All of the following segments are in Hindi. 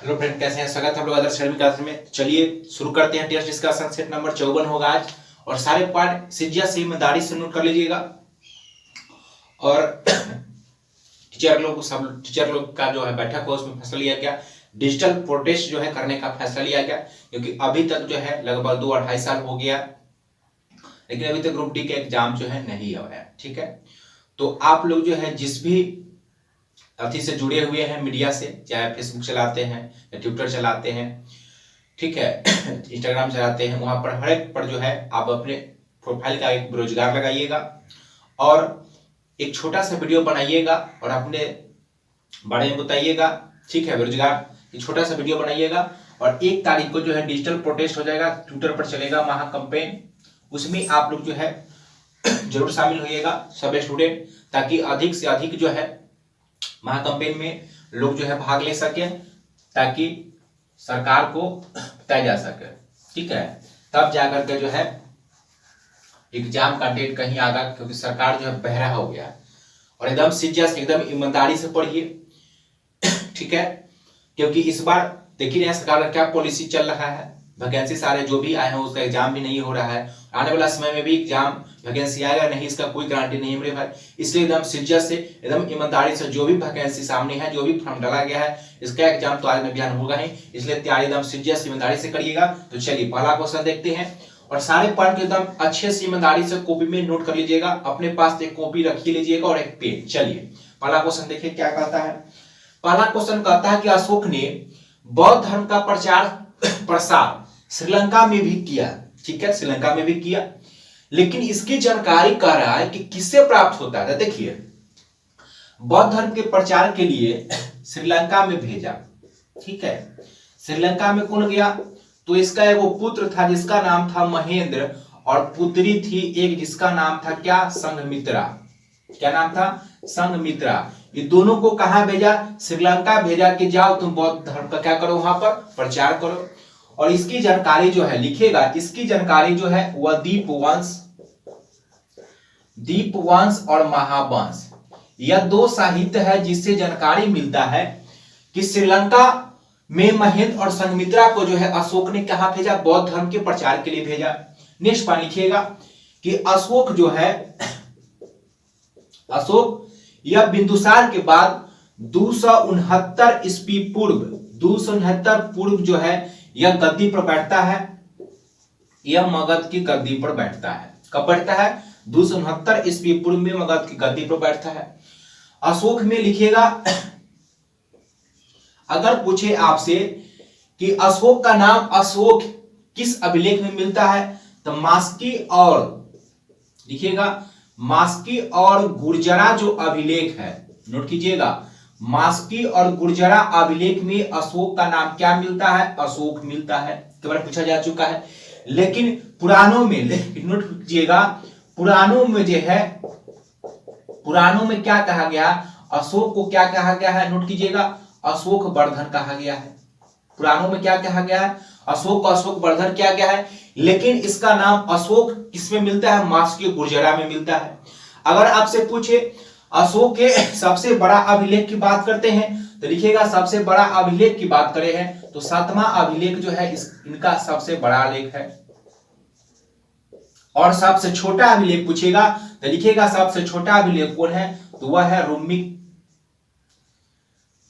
हेलो फ्रेंड, कैसे हैं? स्वागत है आप लोग आदर्श अकेडमी क्लास में। चलिए शुरू करते हैं। टेस्ट डिस्कशन सेट नंबर 54 होगा आज, और सारे पार्ट सीजिया से ईमानदारी से नोट कर लीजिएगा। और टीचर लोग का जो है बैठक हुआ, उसमें फैसला लिया गया डिजिटल प्रोटेस्ट जो है करने का फैसला लिया गया, क्योंकि अभी तक जो है लगभग 2-2.5 साल हो गया, लेकिन अभी तक ग्रुप डी के एग्जाम जो है नहीं हुआ है। ठीक है, तो आप लोग जो है जिस भी अथी से जुड़े हुए हैं मीडिया से, चाहे फेसबुक चलाते हैं या ट्विटर चलाते हैं, ठीक है, इंस्टाग्राम चलाते हैं, वहां पर हर एक पर जो है आप अपने प्रोफाइल का एक बेरोजगार लगाइएगा और एक छोटा सा वीडियो बनाइएगा और अपने बारे में बताइएगा। ठीक है, बेरोजगार एक छोटा सा वीडियो बनाइएगा, और 1 तारीख को जो है डिजिटल प्रोटेस्ट हो जाएगा, ट्विटर पर चलेगा महा कैंपेन। उसमें आप लोग जो है जरूर शामिल होइएगा सब स्टूडेंट, ताकि अधिक से अधिक जो है महा कैंपेन में लोग जो है भाग ले सके, ताकि सरकार को बताया जा सके। ठीक है, तब जाकर के जो है एग्जाम का डेट कहीं आगा, क्योंकि सरकार जो है बहरा हो गया है। और एकदम सीरियस, एकदम ईमानदारी से पढ़िए। ठीक है, क्योंकि इस बार देख ही रहे हैं सरकार का क्या पॉलिसी चल रहा है। वैकेंसी सारे जो भी आए हैं उसका एग्जाम भी नहीं हो रहा है, आने वाला समय में भी एग्जाम वैकेंसी आएगा नहीं, इसका कोई गारंटी नहीं है मेरे भाई। इसलिए एकदम सीरियस से, एकदम ईमानदारी से जो भी वैकेंसी सामने है, जो भी फॉर्म डाला गया है, इसका एग्जाम तो आज में बयान होगा ही, इसलिए तैयारी एकदम सीरियस ईमानदारी से करिएगा। तो चलिए पहला क्वेश्चन देखते हैं, और सारे पॉइंट एकदम अच्छे से ईमानदारी से कॉपी में नोट कर लीजिएगा। अपने पास एक कॉपी रख लीजिएगा और एक पेन। चलिए पहला क्वेश्चन देखिए क्या कहता है। पहला क्वेश्चन कहता है कि अशोक ने बौद्ध धर्म का प्रसार श्रीलंका में भी किया। ठीक है, श्रीलंका में भी किया, लेकिन इसकी जानकारी कह रहा है कि किससे प्राप्त होता है। देखिए, बौद्ध धर्म के प्रचार के लिए श्रीलंका में भेजा। ठीक है, श्रीलंका में कौन गया? तो इसका एक पुत्र था जिसका नाम था महेंद्र, और पुत्री थी एक जिसका नाम था क्या? संघमित्रा। क्या नाम था? संघमित्रा। ये दोनों को कहां भेजा? श्रीलंका भेजा कि जाओ तुम बौद्ध धर्म का क्या करो, वहां पर प्रचार करो। और इसकी जानकारी जो है लिखेगा, इसकी जानकारी जो है वह दीपवंश और महावंश, यह 2 साहित्य है जिससे जानकारी मिलता है कि श्रीलंका में महेंद्र और संघमित्रा को जो है अशोक ने कहां भेजा? बौद्ध धर्म के प्रचार के लिए भेजा। नेक्स्ट पॉइंट लिखिएगा कि अशोक जो है, अशोक यह बिंदुसार के बाद 269 ईस्वी पूर्व, 269 पूर्व जो है यह गद्दी पर बैठता है। यह मगध की गद्दी पर बैठता है। कब बैठता है? 269 ईस्वी पूर्व में मगध की गद्दी पर बैठता है। अशोक में लिखिएगा, अगर पूछे आपसे कि अशोक का नाम अशोक किस अभिलेख में मिलता है, तो मास्की और लिखिएगा, मास्की और गुर्जरा जो अभिलेख है, नोट कीजिएगा, मास्की और गुर्जरा अभिलेख में अशोक का नाम क्या मिलता है? अशोक मिलता है। कई बार पूछा जा चुका है। लेकिन पुराणों में, नोट कीजिएगा, पुराणों में जो है, पुराणों में क्या कहा गया? अशोक को क्या कहा गया है? नोट कीजिएगा, अशोक वर्धन कहा गया है। पुराणों में क्या कहा गया है? अशोक को अशोक वर्धन किया गया है। लेकिन इसका नाम अशोक किसमें मिलता है? मास्की गुर्जरा में मिलता है। अगर आपसे पूछे अशोक के सबसे बड़ा अभिलेख की बात करते हैं, तो लिखिएगा सबसे बड़ा अभिलेख की बात करें हैं तो 7वां अभिलेख जो है इनका सबसे बड़ा लेख है। और सबसे छोटा अभिलेख पूछेगा तो लिखिएगा सबसे छोटा अभिलेख कौन है? तो वह है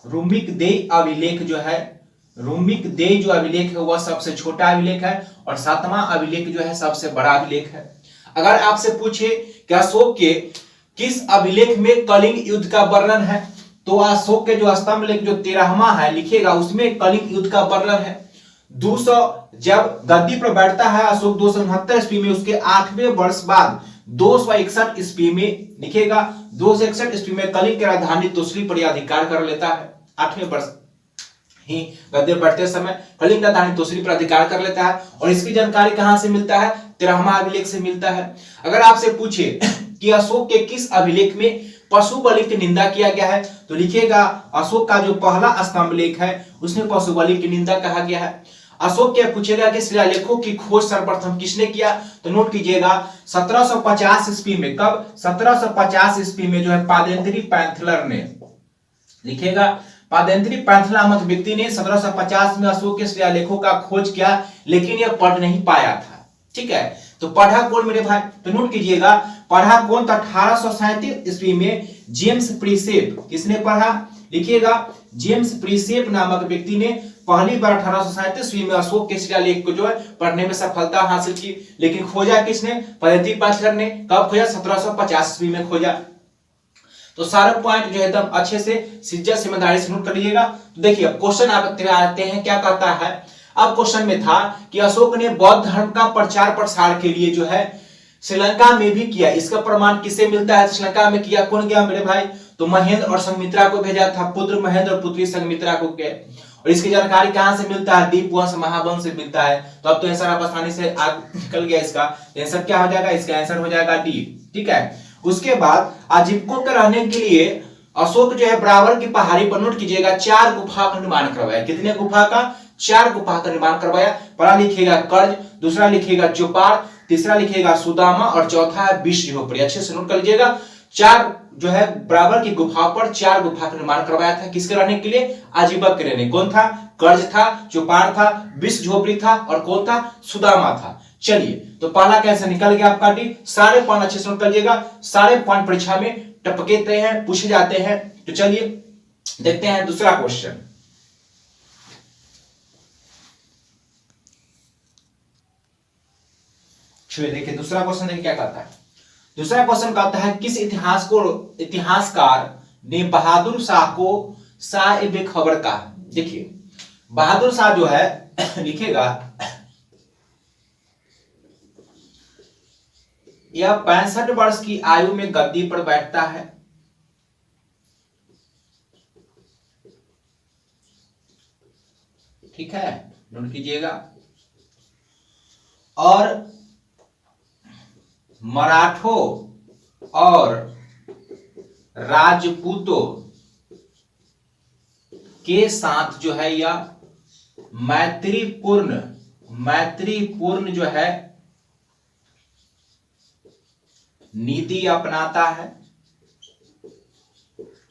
रूमिक दे अभिलेख जो है, रूमिक दे जो अभिलेख है वह सबसे छोटा अभिलेख है, और 7वां अभिलेख जो है सबसे बड़ा अभिलेख है। अगर आपसे पूछे कि अशोक के किस अभिलेख में कलिंग युद्ध का वर्णन है, तो अशोक के जो स्तंभ लेख जो 13वां है लिखिएगा, उसमें कलिंग युद्ध का वर्णन है। 200 जब गद्दी पर बैठता है अशोक 269 ईस्वी में, उसके 8वें वर्ष बाद 261 ईस्वी में लिखिएगा, 261 ईस्वी में कलिंग की राजधानी तोसली पर अधिकार कर लेता है। 8वें वर्ष ही गद्दी पर बैठते समय कलिंग राजधानी तोसली पर अधिकार कर लेता है। और इसकी जानकारी कहां से मिलता है? 13वां अभिलेख से मिलता है। अगर आपसे पूछे कि अशोक के किस अभिलेख में पशु बलि की निंदा किया गया है, तो लिखिएगा अशोक का जो पहला स्तंभ लेख है उसमें पशु बलि की निंदा कहा गया है। अशोक क्या पूछेगा कि शिलालेखों की खोज सर्वप्रथम किसने किया, तो नोट कीजिएगा 1750 ईस्वी में। कब? 1750 ईस्वी में जो है पादेंद्री पैंथलर ने, लिखिएगा पादेंत्री पैंथल नामक व्यक्ति ने 1750 में अशोक के शिलालेखों का खोज किया, लेकिन यह पढ़ नहीं पाया था। ठीक है, तो पढ़ा कौन मेरे भाई, तो नोट कीजिएगा, पढ़ा कौन था 1837 ईस्वी में जेम्स प्रिसेप। किसने पढ़ा, लिखिएगा, जेम्स प्रिसेप नामक व्यक्ति ने पहली बार 1837 ईस्वी में अशोक के शिलालेख को जो है पढ़ने में सफलता हासिल की। लेकिन खोजा किसने, पादेंत्री पैंथल ने। कब खोजा, 1750 ईस्वी में खोजा। तो सारे पॉइंट जो है एकदम अच्छे से सिज्जत से ईमानदारी से नोट कर लीजिएगा। तो देखिए अब क्वेश्चन आते हैं, क्या कहता है। अब क्वेश्चन में था कि अशोक ने बौद्ध धर्म का प्रचार प्रसार के लिए जो है श्रीलंका में भी किया। इसका प्रमाण किससे मिलता है, श्रीलंका में किया कौन गया मेरे भाई, तो महेंद्र और संघमित्रा को भेजा था, पुत्र महेंद्र और पुत्री संघमित्रा को के। और इसकी जानकारी कहां से मिलता है, दीपवंश महावंश से मिलता है। तो अब तो आंसर आप आसानी से निकल गया इसका। आंसर क्या हो जाएगा, इसका आंसर हो जाएगा डी। ठीक है, उसके बाद आजीविकों के रहने के लिए अशोक जो है बराबर की पहाड़ी पर, नोट कीजिएगा, 4 गुफा का निर्माण करवाया। कितने गुफा का, 4 गुफा का निर्माण करवाया। पहला लिखिएगा कर्ज, दूसरा लिखिएगा चौपार, तीसरा लिखिएगा सुदामा और चौथा है विष झोपड़ी। अच्छे से नोट कर लीजिएगा, 4 जो है बराबर की गुफा पर 4 गुफा का निर्माण करवाया था। किसके रहने के लिए, आजीवक के रहने। कौन था, कर्ज था, चौपार था, विष झोपड़ी था और कौन था, सुदामा था। चलिए, तो पहला कैसे निकल गया आपका डी। सारे पॉइंट अच्छे से नोट कर लीजिएगा, सारे पॉइंट परीक्षा में टपकेते हैं, पूछे जाते हैं। तो चलिए देखते हैं दूसरा क्वेश्चन। देखिए दूसरा क्वेश्चन देखिए क्या कहता है। दूसरा क्वेश्चन कहता है किस इतिहासकार ने बहादुर शाह को शाह-ए-बेखबर कहा। देखिए बहादुर शाह जो है लिखेगा, यह 65 वर्ष की आयु में गद्दी पर बैठता है। ठीक है, नोट कीजिएगा। और मराठों और राजपूतों के साथ जो है यह मैत्रीपूर्ण जो है नीति अपनाता है।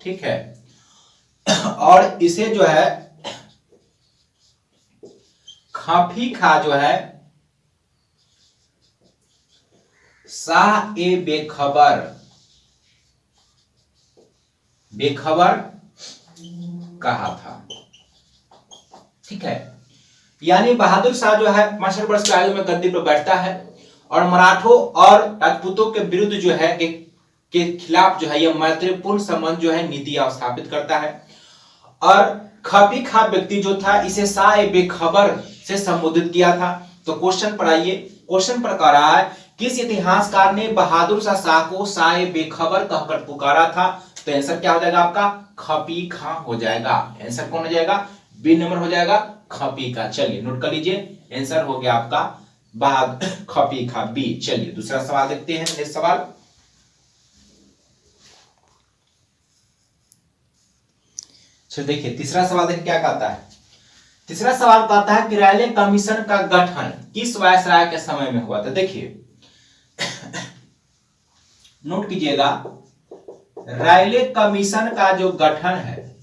ठीक है, और इसे जो है खफीखा जो है शाह-ए-बेखबर कहा था। ठीक है, यानी बहादुर शाह जो है 65 वर्ष की आयु में गद्दी पर बैठता है और मराठों और राजपूतों के विरुद्ध जो है के खिलाफ जो है यह मैत्रीपूर्ण संबंध जो है नीति स्थापित करता है। और खफीखा व्यक्ति जो था इसे शाह-ए-बेखबर से संबोधित किया था। तो क्वेश्चन पर आइए, क्वेश्चन पर कह रहा है किस इतिहासकार ने बहादुर शाह को शाह-ए-बेखबर कहकर पुकारा था। तो आंसर क्या हो जाएगा आपका, खफीखा हो जाएगा। आंसर कौन हो जाएगा, बी नंबर हो जाएगा, खफीखा। चलिए नोट कर लीजिए, आंसर हो गया आपका खफीखा बी। चलिए दूसरा सवाल देखते हैं। नेक्स्ट सवाल, चलिए देखिए तीसरा सवाल देखिए क्या कहता है। तीसरा सवाल कहता है कि रैले कमीशन का गठन किस वायसराय के समय में हुआ था। देखिए नोट कीजिएगा, रैले कमीशन का जो गठन है,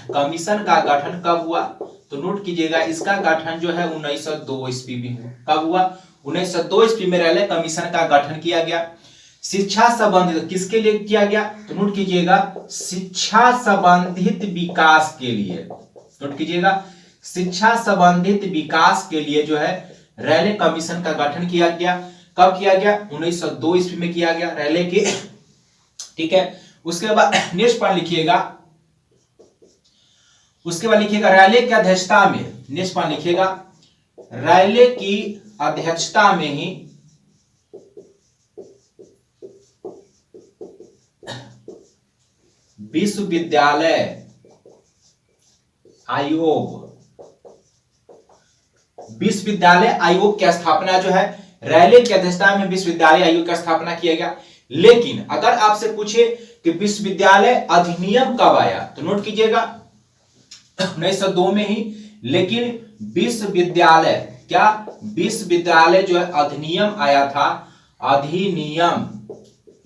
कमीशन का गठन कब हुआ, तो नोट कीजिएगा इसका गठन जो है 1902 ईस्वी में हुआ। कब हुआ, 1902 ईस्वी में रैले कमीशन का गठन किया गया। शिक्षा संबंधित किसके लिए किया गया, तो नोट कीजिएगा शिक्षा संबंधित विकास के लिए। नोट कीजिएगा शिक्षा संबंधित विकास के लिए जो है रैले कमीशन का गठन किया गया। कब किया गया, 1902 ईस्वी में किया गया रैले के। ठीक है, उसके बाद नेक्स्ट पॉइंट लिखिएगा, उसके बाद लिखिएगा रैले की अध्यक्षता में, नेक्स्ट पॉइंट लिखिएगा रैले की अध्यक्षता में ही विश्वविद्यालय आयोग की स्थापना जो है रैले की अध्यक्षता में विश्वविद्यालय आयोग की स्थापना किया गया। लेकिन अगर आपसे पूछे कि विश्वविद्यालय अधिनियम कब आया, तो नोट कीजिएगा 1902 में ही। लेकिन विश्वविद्यालय क्या, विश्वविद्यालय जो है अधिनियम आया था, अधिनियम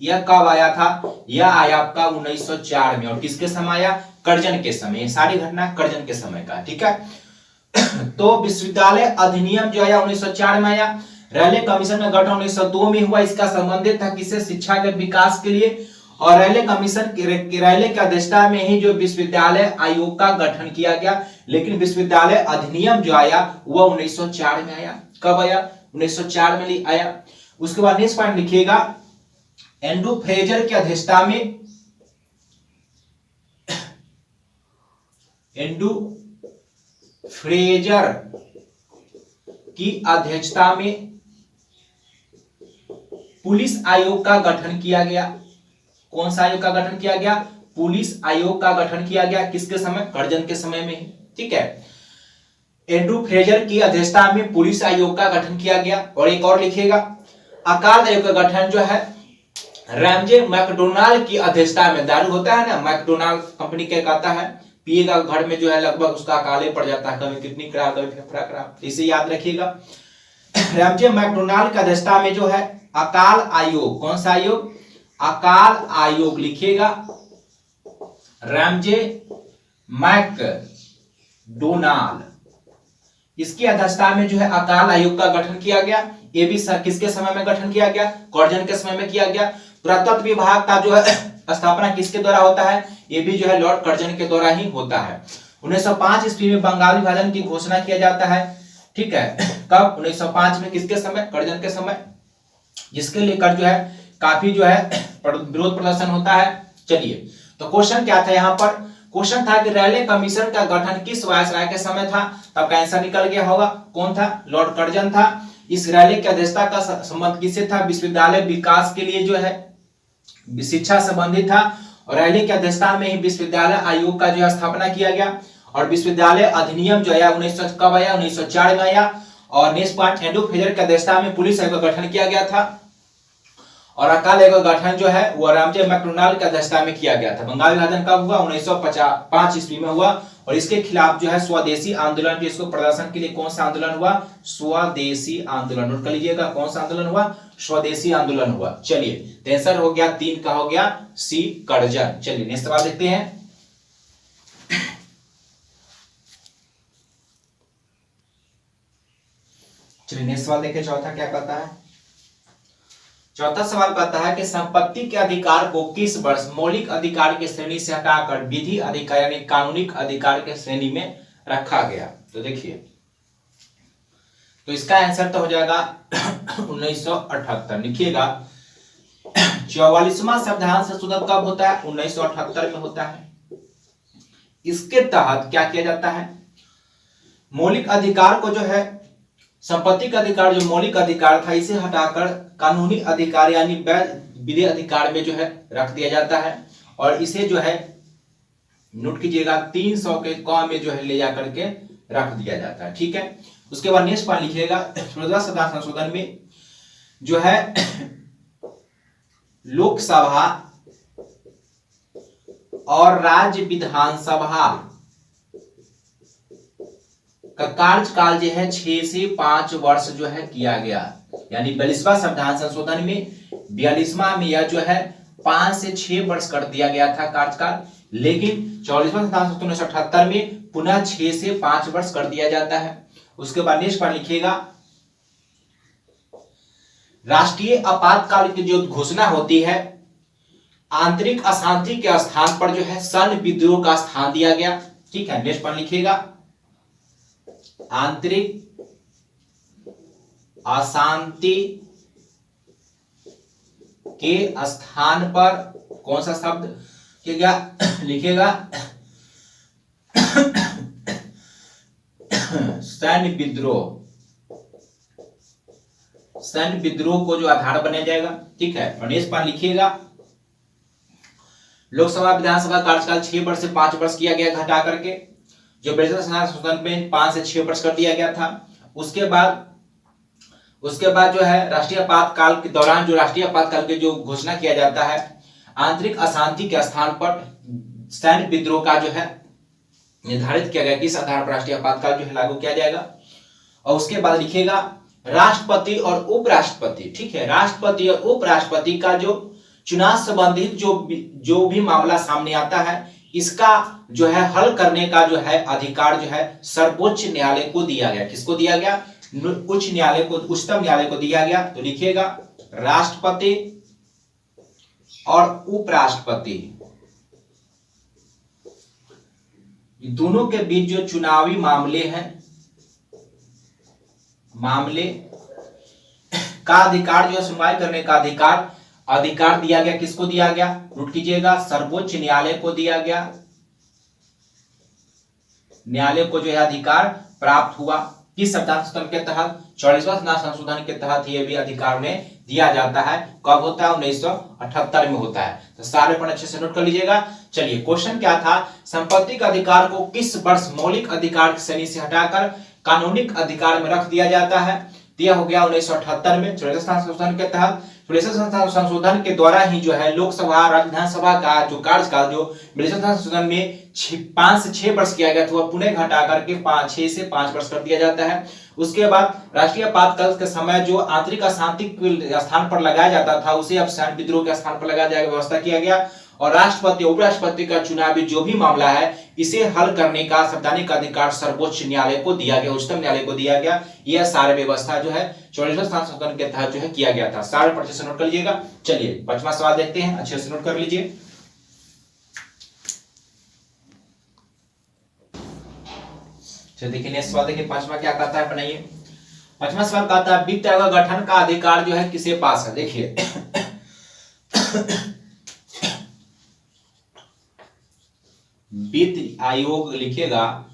यह कब आया था? यह आया आपका 1904 में। और किसके समय आया? कर्जन के समय। सारी घटना कर्जन के समय का, ठीक है। तो विश्वविद्यालय अधिनियम जो आया 1904 में आया। रैले कमीशन का गठन 1902 में हुआ। इसका संबंधित था किससे? शिक्षा के विकास के लिए। और रैले कमीशन रैले की अध्यक्षता में ही जो विश्वविद्यालय आयोग का गठन किया गया। लेकिन विश्वविद्यालय अधिनियम जो आया वह 1904 में आया। कब आया? 1904 में आया। उसके बाद नेक्स्ट पॉइंट लिखिएगा, एंड्रू फ्रेजर की अध्यक्षता में, एंड्रू फ्रेजर की अध्यक्षता में पुलिस आयोग का गठन किया गया। कौन सा आयोग का गठन किया गया? पुलिस आयोग का गठन किया गया। किसके समय? कर्जन के समय में, ठीक है। एंड्रू फ्रेजर की अध्यक्षता में पुलिस आयोग का गठन किया गया। और एक और लिखिएगा, अकाल आयोग का गठन जो है रैमजे मैकडोनाल्ड की अध्यक्षता में, दारू होता है ना, मैकडोनाल्ड कंपनी के कहता है, पिएगा घर में जो है लगभग उसका अकाले पड़ जाता है, कभी किडनी खराब, कभी फेफड़ा खराब, इसे याद रखिएगा। रैमजे मैकडोनाल्ड की अध्यक्षता में जो है अकाल आयोग, कौन सा आयोग? अकाल आयोग लिखिएगा, रैमजे मैकडोनाल्ड, इसकी अध्यक्षता में जो है अकाल आयोग का गठन किया गया। ये भी किसके समय में गठन किया गया? कर्जन के समय में किया गया। पुरातत्व विभाग का जो है स्थापना किसके द्वारा होता है? ये भी जो है लॉर्ड कर्जन के द्वारा ही होता है। 1905 ईस्वी में बंगाल विभाजन की घोषणा किया जाता है, ठीक है। कब? 1905 में। किसके समय? कर्जन के समय, जिसके लेकर जो है काफी जो है विरोध प्रदर्शन होता है। चलिए, तो क्वेश्चन क्या था यहाँ पर? क्वेश्चन था कि रैले कमीशन का गठन किस वायसराय के समय था? तब का आंसर निकल गया होगा। कौन था? लॉर्ड कर्जन था। इस रैले की अध्यक्षता का संबंध किससे था? विश्वविद्यालय विकास के लिए जो है शिक्षा संबंधित था। और रैले की अध्यक्षता में ही विश्वविद्यालय आयोग का जो है स्थापना किया गया। और विश्वविद्यालय अधिनियम जो आया 1900 कब आया? 1904 में आया। और नेक्स्ट पॉइंट, एंड्रू फ्रेजर की अध्यक्षता में पुलिस आयोग का गठन किया गया था। और अकाल आयोग का गठन जो है वो रैमजे मैकडोनाल्ड की अध्यक्षता में किया गया था। बंगाल विभाजन कब हुआ? 1905 ईस्वी में हुआ। और इसके खिलाफ जो है स्वदेशी आंदोलन, जो इसको प्रदर्शन के लिए कौन सा आंदोलन हुआ? स्वदेशी आंदोलन। नोट कर लीजिएगा, कौन सा आंदोलन हुआ? स्वदेशी आंदोलन हुआ। चलिए, तो आंसर हो गया 3 का, हो गया सी, कर्जन। चलिए नेक्स्ट सवाल देखते हैं। चलिए नेक्स्ट सवाल देखें, चौथा क्या कहता है। चौथा सवाल कहता है कि संपत्ति के अधिकार को किस वर्ष मौलिक अधिकार की श्रेणी से हटाकर विधि अधिकार यानी कानूनी अधिकार के श्रेणी में रखा गया? तो देखिए, तो इसका आंसर तो हो जाएगा 1978। लिखिएगा, 44वां संविधान संशोधन कब होता है? 1978 में होता है। इसके तहत क्या किया जाता है? मौलिक अधिकार को जो है, संपत्ति का अधिकार जो मौलिक अधिकार था, इसे हटाकर कानूनी अधिकार यानी विधि अधिकार में जो है रख दिया जाता है। और इसे जो है नोट कीजिएगा 300 के क में जो है ले जाकर के रख दिया जाता है, ठीक है। उसके बाद नेक्स्ट पॉइंट लिखिएगा, 16वां संविधान संशोधन में जो है लोकसभा और राज्य विधानसभा का कार्यकाल जो है 6 से 5 वर्ष जो है किया गया। यानी 42वां संविधान संशोधन में 42वां में यह जो है 5 से 6 वर्ष कर दिया गया था कार्यकाल। लेकिन 44वां संविधान संशोधन 1978 में पुनः 6 से 5 वर्ष कर दिया जाता है। उसके बाद नेक्स्ट पॉइंट लिखिएगा, राष्ट्रीय आपातकाल की जो घोषणा होती है, आंतरिक अशांति के स्थान पर जो है सैन्य विद्रोह का स्थान दिया गया, ठीक है। नेक्स्ट पॉइंट लिखिएगा, आंतरिक अशांति के स्थान पर कौन सा शब्द लिखिएगा सैन्य विद्रोह। सैन्य विद्रोह को जो आधार बनाया जाएगा, ठीक है। और नेक्स्ट पॉइंट लिखिएगा, लोकसभा विधानसभा कार्यकाल 6 वर्ष से 5 वर्ष किया गया घटा करके, जो ब्रिटिश संशोधन में 5 से 6 वर्ष कर दिया गया था। उसके बाद जो है राष्ट्रीय आपातकाल के दौरान जो राष्ट्रीय आपातकाल की जो घोषणा किया जाता है, आंतरिक अशांति के स्थान पर सैन्य विद्रोह का जो है निर्धारित किया गया, किस आधार पर राष्ट्रीय आपातकाल जो है लागू किया जाएगा। और उसके बाद लिखिएगा, राष्ट्रपति और उपराष्ट्रपति, ठीक है, राष्ट्रपति और उपराष्ट्रपति का जो चुनाव संबंधित जो भी मामला सामने आता है इसका जो है हल करने का जो है अधिकार जो है सर्वोच्च न्यायालय को दिया गया। किसको दिया गया? उच्च न्यायालय को, उच्चतम न्यायालय को दिया गया। तो लिखिएगा राष्ट्रपति और उपराष्ट्रपति दोनों के बीच जो चुनावी मामले हैं, मामले का अधिकार जो है सुनवाई करने का अधिकार दिया गया। किसको दिया गया? नोट कीजिएगा, सर्वोच्च न्यायालय को दिया गया। न्यायालय को जो है अधिकार प्राप्त हुआ किस संविधान संशोधन के तहत? 44वां संविधान संशोधन के तहत ये भी अधिकार में दिया जाता है। कब होता है? 1978 में होता है। तो सारे पॉइंट अच्छे से नोट कर लीजिएगा। चलिए क्वेश्चन क्या था? संपत्ति का अधिकार को किस वर्ष मौलिक अधिकार की श्रेणी से हटाकर कानूनिक अधिकार में रख दिया जाता है? यह हो गया 1978 में 44वां संशोधन के तहत। 44वां संशोधन के द्वारा ही जो है लोकसभा विधानसभा का जो कार्यकाल जो 42वां संशोधन में 5 से 6 वर्ष किया गया था वह पुनः घटा करके 6 से 5 वर्ष कर दिया जाता है। उसके बाद राष्ट्रीय आपातकाल के समय जो आंतरिक अशांति के स्थान पर लगाया जाता था उसे अब सैन्य विद्रोह के स्थान पर लगाया जाएगा व्यवस्था किया गया। और राष्ट्रपति उपराष्ट्रपति का चुनावी जो भी मामला है इसे हल करने का संवैधानिक अधिकार सर्वोच्च न्यायालय को दिया गया, उच्चतम न्यायालय को दिया गया। यह सारे व्यवस्था जो है 44वां संशोधन के तहत जो है किया गया था। सारे पढ़ से नोट कर लीजिएगा। चलिए 5वां सवाल देखते हैं, अच्छे से नोट कर लीजिए। चलिए देखिए नेक्स्ट सवाल देखिए 5वां क्या कहता है, बनाइए। 5वां सवाल कहता है वित्त आयोग गठन का अधिकार जो है किसे पास है? देखिए वित्त आयोग लिखिएगा,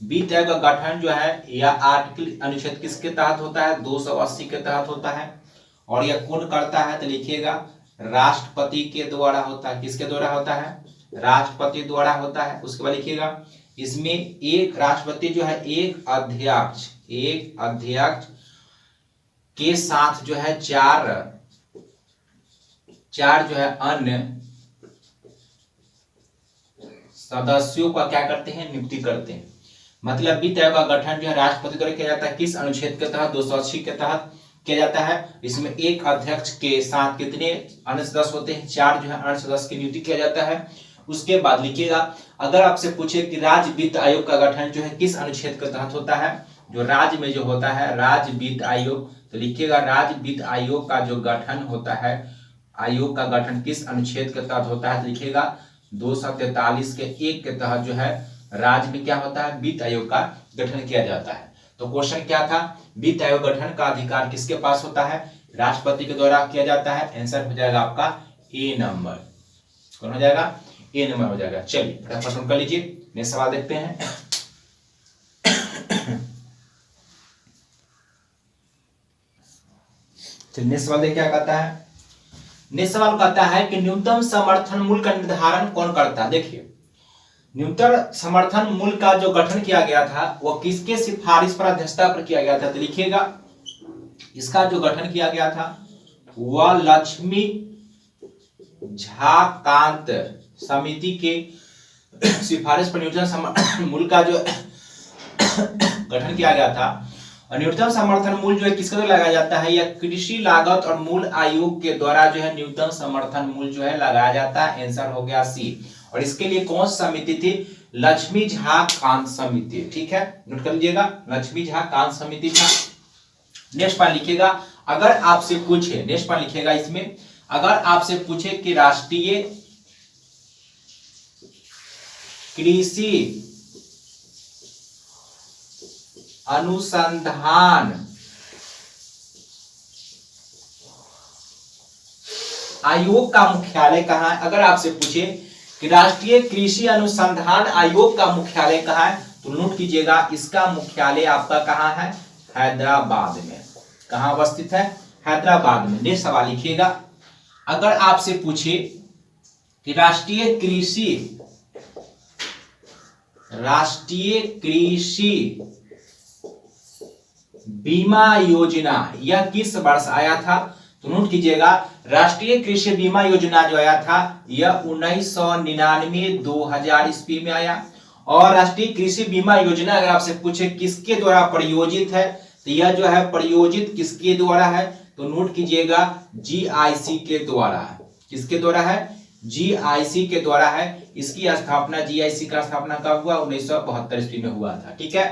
वित्त आयोग का गठन जो है यह आर्टिकल अनुच्छेद किसके तहत होता है? 280 के तहत होता है। और यह कौन करता है? तो लिखिएगा राष्ट्रपति के द्वारा होता है। किसके द्वारा होता है? राष्ट्रपति द्वारा होता है। उसके बाद लिखिएगा इसमें एक राष्ट्रपति जो है एक अध्यक्ष के साथ जो है चार जो है अन्य सदस्यों का क्या करते हैं? नियुक्ति करते हैं। मतलब वित्त आयोग का गठन जो है राष्ट्रपति द्वारा किया जाता है। किस अनुच्छेद के तहत? 280 के तहत किया जाता है। इसमें एक अध्यक्ष के साथ कितने अन्य सदस्य होते हैं? 4 जो है अन्य सदस्य की नियुक्ति किया जाता है। उसके बाद लिखिएगा अगर आपसे पूछे कि राज्य वित्त आयोग का गठन जो है किस अनुच्छेद के तहत होता है? जो राज्य में जो होता है राज्य वित्त आयोग, तो लिखिएगा राज्य वित्त आयोग का जो गठन होता है, आयोग का गठन किस अनुच्छेद के तहत होता है? तो लिखिएगा 243 के 1 के तहत जो है राज्य में क्या होता है? वित्त आयोग का गठन किया जाता है। तो क्वेश्चन क्या था? वित्त आयोग गठन का अधिकार किसके पास होता है? राष्ट्रपति के द्वारा किया जाता है। आंसर हो जाएगा आपका ए नंबर। कौन हो जाएगा? ए नंबर हो जाएगा। चलिए फटाफट नोट कर लीजिए, नेक्स्ट सवाल देखते हैं। चलिए नेक्स्ट सवाल देखिए क्या कहता है। नेक्स्ट सवाल कहता है कि न्यूनतम समर्थन मूल्य का निर्धारण कौन करता है? देखिए न्यूनतम समर्थन मूल्य का जो गठन किया गया था वह किसके सिफारिश पर अध्यक्षता पर किया गया था? तो लिखिएगा इसका जो गठन किया गया था वह लक्ष्मी झा कांत समिति के सिफारिश पर न्यूनतम समर्थन मूल्य का जो गठन किया गया था। और न्यूनतम समर्थन मूल्य जो है किसके द्वारा लगाया जाता है? यह कृषि लागत और मूल्य आयोग के द्वारा जो है न्यूनतम समर्थन मूल्य जो है लगाया जाता है। आंसर हो गया सी। और इसके लिए कौन सी समिति थी? लक्ष्मी झा कांत समिति। ठीक है, नोट कर लीजिएगा लक्ष्मी झा कांत समिति था। नेक्स्ट पॉइंट लिखिएगा अगर आपसे पूछे, नेक्स्ट पॉइंट लिखिएगा इसमें, अगर आपसे पूछे कि राष्ट्रीय कृषि अनुसंधान आयोग का मुख्यालय कहाँ है? अगर आपसे पूछे कि राष्ट्रीय कृषि अनुसंधान आयोग का मुख्यालय कहाँ है तो नोट कीजिएगा इसका मुख्यालय आपका कहाँ है? हैदराबाद में। कहाँ अवस्थित है? हैदराबाद में। नेक्स्ट सवाल लिखिएगा अगर आपसे पूछे कि राष्ट्रीय कृषि बीमा योजना यह किस वर्ष आया था? तो नोट कीजिएगा राष्ट्रीय कृषि बीमा योजना जो आया था यह 1999-2000 ईस्वी में आया। और राष्ट्रीय कृषि बीमा योजना अगर आपसे पूछे किसके द्वारा प्रयोजित है तो यह जो है प्रयोजित किसके द्वारा है? तो नोट कीजिएगा GIC के द्वारा है। किसके द्वारा है? जीआईसी के द्वारा है। इसकी स्थापना, जीआईसी का स्थापना कब हुआ? 1972 ईस्वी में हुआ था। ठीक है,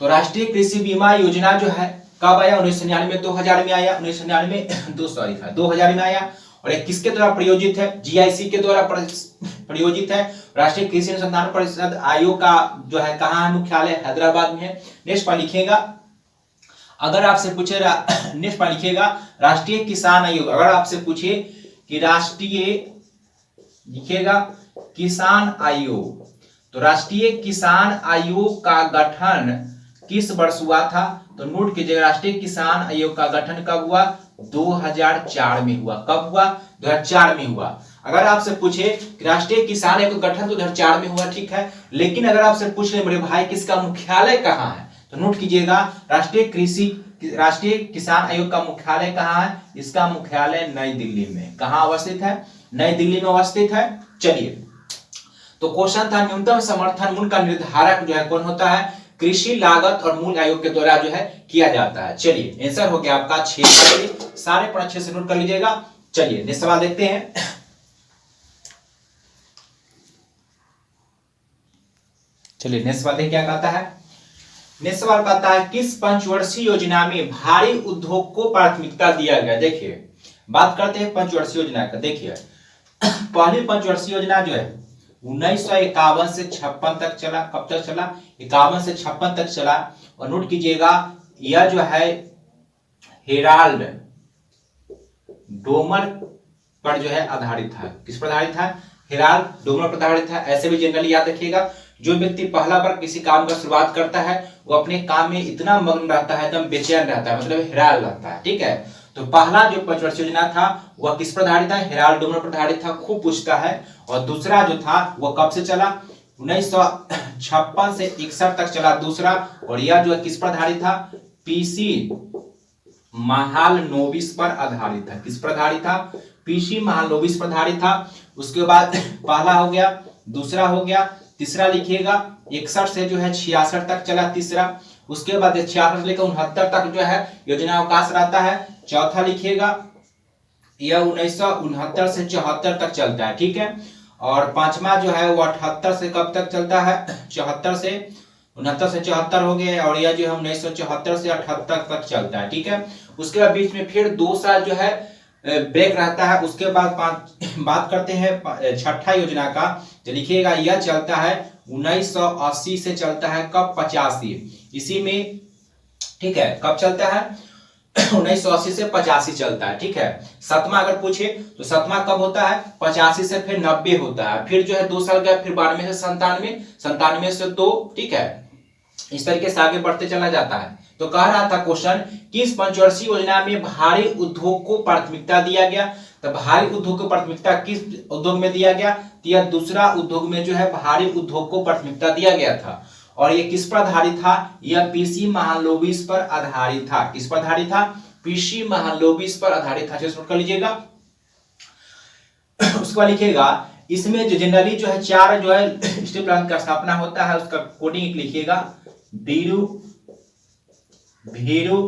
तो राष्ट्रीय कृषि बीमा योजना जो है कब आया? 1999, 2000 में आया। 1999 2000 में आया। और ये किसके द्वारा प्रयोजित है? जीआईसी के द्वारा प्रयोजित है। राष्ट्रीय कृषि अनुसंधान परिषद आयोग का जो है कहाँ है? मुख्यालय हैदराबाद में है। नेक्स्ट पर लिखिएगा, अगर आपसे पूछे नेक्स्ट पर लिखिएगा राष्ट्रीय किसान आयोग। अगर आपसे पूछे कि राष्ट्रीय, लिखिएगा किसान आयोग, तो राष्ट्रीय किसान आयोग का गठन किस वर्ष हुआ था? तो नोट कीजिएगा, राष्ट्रीय किसान आयोग का गठन कब हुआ? 2004 में हुआ। कब हुआ? 2004 में हुआ। अगर आपसे पूछे कि राष्ट्रीय किसान आयोग का गठन तो 2004 में हुआ, ठीक है, लेकिन अगर आपसे पूछ ले मेरे भाई किसका मुख्यालय कहाँ है, तो नोट कीजिएगा राष्ट्रीय किसान आयोग का मुख्यालय कहाँ है? इसका मुख्यालय नई दिल्ली में। कहाँ अवस्थित है? नई दिल्ली में अवस्थित है। चलिए, तो क्वेश्चन था न्यूनतम समर्थन मूल्य का निर्धारक जो है कौन होता है? कृषि लागत और मूल्य आयोग के द्वारा जो है किया जाता है। चलिए, आंसर हो गया आपका 6। सारे पर अच्छे से नोट कर लीजिएगा। चलिए नेक्स्ट सवाल देखते हैं। चलिए नेक्स्ट सवाल देखिए क्या कहता है। नेक्स्ट सवाल कहता है किस पंचवर्षीय योजना में भारी उद्योग को प्राथमिकता दिया गया? देखिए, बात करते हैं पंचवर्षीय योजना का। देखिए, पहली पंचवर्षीय योजना जो है 1951 से 56 तक चला। कब तक चला? 51 से 56 तक चला। और नोट कीजिएगा, यह जो है हेराल्ड डोमर पर जो है आधारित है। किस पर आधारित है? हेराल्ड डोमर पर आधारित है। ऐसे भी जनरली याद रखिएगा, जो व्यक्ति पहला बार किसी काम का शुरुआत करता है वो अपने काम में इतना मग्न रहता है, एकदम बेचैन रहता है, मतलब हेराल रहता है। ठीक है, तो पहला जो पंचवर्षीय योजना था वह किस पर आधारित था? हेराल्ड डोमर पर आधारित था, खूब पूछता है। और दूसरा जो था वह कब से चला? 1956 से 61 तक चला दूसरा। और यह जो है किस पर आधारित था? पीसी महालनोबिस पर आधारित था। किस पर आधारित था? पीसी महालनोबिस पर आधारित था। उसके बाद पहला हो गया, दूसरा हो गया, तीसरा लिखिएगा 61 से जो है 66 तक चला तीसरा। उसके बाद 66 से लेकर 69 तक जो है योजना अवकाश रहता है। चौथा लिखिएगा, यह 1969 से 74 तक चलता है। ठीक है, और पांचवा जो है वो 78 से कब तक चलता है? 74 से 69 से 74 हो गया। और यह जो है 1974 से 78 तक चलता है। ठीक है, उसके बाद बीच में फिर 2 साल जो है ब्रेक रहता है। उसके बाद बात करते हैं छठा योजना का, तो लिखिएगा यह चलता है 1980 से चलता है कब? 85 इसी में। ठीक है, कब चलता है? 1980 से 85 चलता है। ठीक है, सातवां अगर पूछे तो सातवां कब होता है? 85 से फिर 90 होता है। फिर जो है 2 साल गया, फिर 92 से 97, 97 से 2। ठीक है, इस तरीके से आगे बढ़ते चला जाता है। तो कह रहा था क्वेश्चन किस पंचवर्षीय योजना में भारी उद्योग को प्राथमिकता दिया गया? तो भारी उद्योग को प्राथमिकता किस उद्योग में दिया गया? तो यह दूसरा उद्योग में जो है भारी उद्योग को प्राथमिकता दिया गया था। और यह किस पर आधारित था? यह पीसी महालनोबिस पर आधारित था। किस पर आधारित था? पीसी महालनोबिस पर आधारित था। नोट कर लीजिएगा। उसके बाद लिखिएगा, इसमें जो जनरली जो है 4 जो है स्टील प्लांट का स्थापना होता है, उसका कोडिंग लिखिएगा बीरू, भीरू,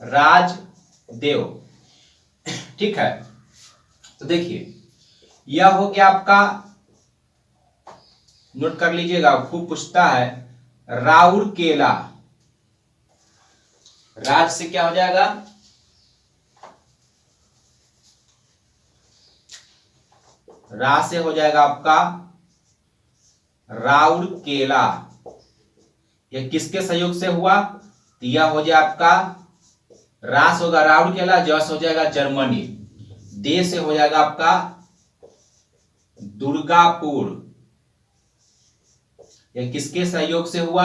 राजदेव। ठीक है, तो देखिए यह हो गया आपका, नोट कर लीजिएगा, खूब पूछता है राउरकेला। राज से क्या हो जाएगा? रा से हो जाएगा आपका राउरकेला। यह किसके सहयोग से हुआ? तो यह हो जाए आपका रास होगा राउरकेला, जस हो जाएगा जर्मनी, दे से हो जाएगा आपका दुर्गापुर। यह किसके सहयोग से हुआ?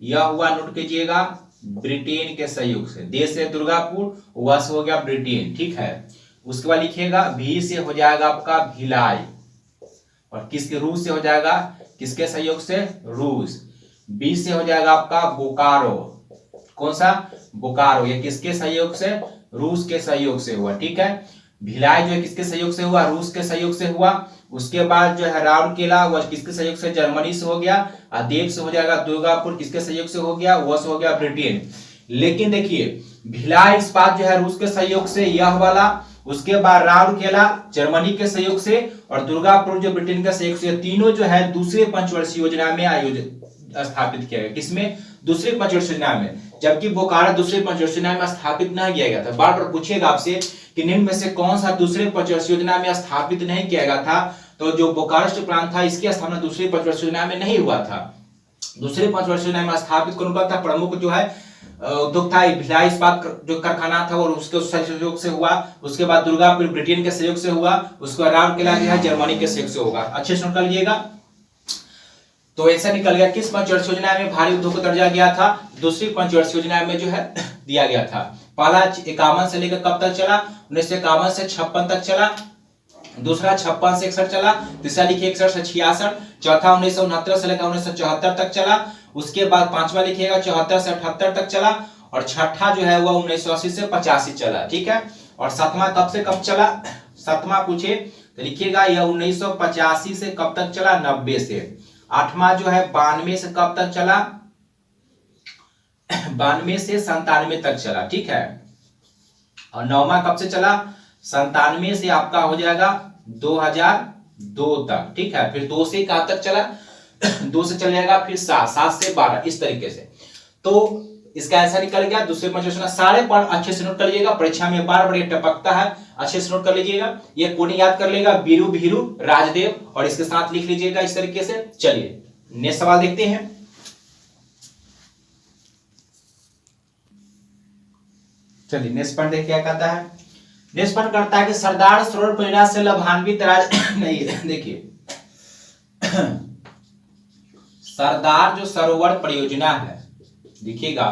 यह हुआ, नोट कीजिएगा, ब्रिटेन के सहयोग से। देश है दुर्गापुर, वह से हो गया ब्रिटेन। ठीक है, उसके बाद लिखिएगा भी से हो जाएगा आपका भिलाई। और किसके? रूस से हो जाएगा, किसके सहयोग से? रूस। बी से हो जाएगा आपका बोकारो। कौन सा? बोकारो। ये किसके सहयोग से? रूस के सहयोग से हुआ। ठीक है, भिलाई जो है किसके सहयोग से हुआ? रूस के सहयोग से हुआ। उसके बाद जो है राउरकेला वह किसके सहयोग से? जर्मनी से हो गया। देव से हो जाएगा दुर्गापुर, किसके सहयोग से हो गया? वह से हो गया ब्रिटेन। लेकिन देखिए भिलाई इस्पात जो है रूस के सहयोग से यह वाला, उसके बाद राउरकेला जर्मनी के सहयोग से और दुर्गापुर जो ब्रिटेन के सहयोग से, तीनों जो है दूसरे पंचवर्षीय योजना में आयोजित स्थापित किया गया। किसमें? दूसरे पंचवर्षीय योजना में। जबकि बोकारो दूसरे पंचवर्षीय योजना में स्थापित नहीं किया गया था। बार बार पूछेगा आपसे कि निम्न में से कौन सा दूसरे पंचवर्षीय योजना में स्थापित नहीं किया गया था, तो जो बोकारो प्रांत था इसकी स्थापना दूसरी पंचवर्षीय योजना में नहीं हुआ था। दूसरे पंचवर्षीय योजना में स्थापित कौन था? प्रमुख जो है उद्योग था भिलाई इस्पात जो कारखाना था, और उसके सहयोग से हुआ। उसके बाद दुर्गापुर ब्रिटेन के सहयोग से हुआ। उसके बाद राउरकेला जो है जर्मनी के सहयोग से होगा। अच्छे से नोट कर लीजिएगा। तो ऐसा निकल गया किस पंचवर्षीय योजना में भारी उद्योग को दर्जा गया था? दूसरी पंचवर्षीय योजना में जो है दिया गया था। पहला 51 से लेकर कब तक चला? 1951 से 56 तक चला। दूसरा 56 से 61 चला। तीसरा लिखिए 61 से 66। चौथा 1969 से लेकर 1974 तक चला। उसके बाद पांचवा लिखिएगा 74 से 78 तक चला। और छठा जो है वह 1980 से 85 चला। ठीक है। और सातवां कब से कब चला? सातवां पूछे तो लिखिएगा यह 1985 से कब तक चला? 90 से। आठवां जो है 92 से कब तक चला? 92 से 97 तक चला। ठीक है। और नौवां कब से चला? 97 से आपका हो जाएगा 2002 तक। ठीक है। फिर 2 से कहां तक चला? 2 से चल जाएगा फिर 7 से 12, इस तरीके से। तो इसका आंसर निकल गया दूसरे पंचवर्षीय। सारे पॉइंट अच्छे से नोट कर लीजिएगा, परीक्षा में बार बार ये टपकता है, अच्छे से नोट कर लीजिएगा। ये कोडिंग याद कर लेगा, बीरू भीरू राजदेव, और इसके साथ लिख लीजिएगा इस तरीके से। चलिए नेक्स्ट सवाल देखते हैं। चलिए नेक्स्ट पॉइंट देखिए क्या कहता है। नेक्स्ट पॉइंट करता है कि सरदार सरोवर परियोजना से लाभान्वित राज्य नहीं है। देखिए सरदार जो सरोवर परियोजना है, देखिएगा